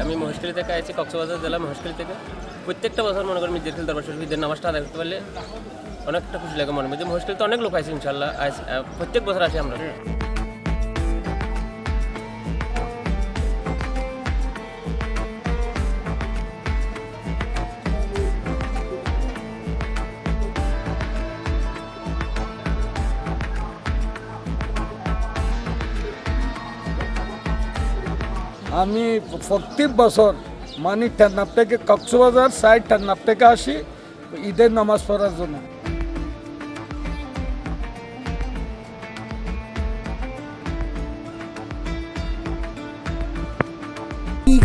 আমি মহেশখালী থেকে আছি, কক্সবাজার জেলা মহেশখালী থেকে। প্রত্যেকটা বছর মনে করেন মির্জাখালী দরবার শরীফ ঈদের নামাজটা আদায় করতে পারলে অনেকটা খুশি লাগে মনে মধ্যে। মহেশখালীতে অনেক লোক আছে ইনশাল্লাহ, প্রত্যেক বছর আসি আমরা। আমি প্রত্যেক বছর মানে টেন্নাপ থেকে কক্সবাজার সাইড টেন্নাপ থেকে আসি ঈদের নামাজ পড়ার জন্য।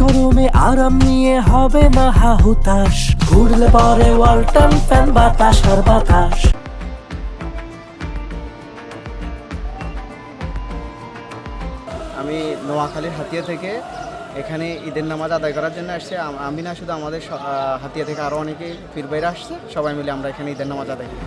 গরমে আরাম নিয়ে হবে না হাহুতাশ, ঘুরলে পরে ওয়ালটন ফ্যান বাতাস আর বাতাস। আমি নোয়াখালীর হাতিয়া থেকে এখানে ঈদের নামাজ আদায় করার জন্য আসছি। আমি না শুধু আমাদের হাতিয়া থেকে আরও অনেকে পীর ভাইরা আসছে, সবাই মিলে আমরা এখানে ঈদের নামাজ আদায় করি।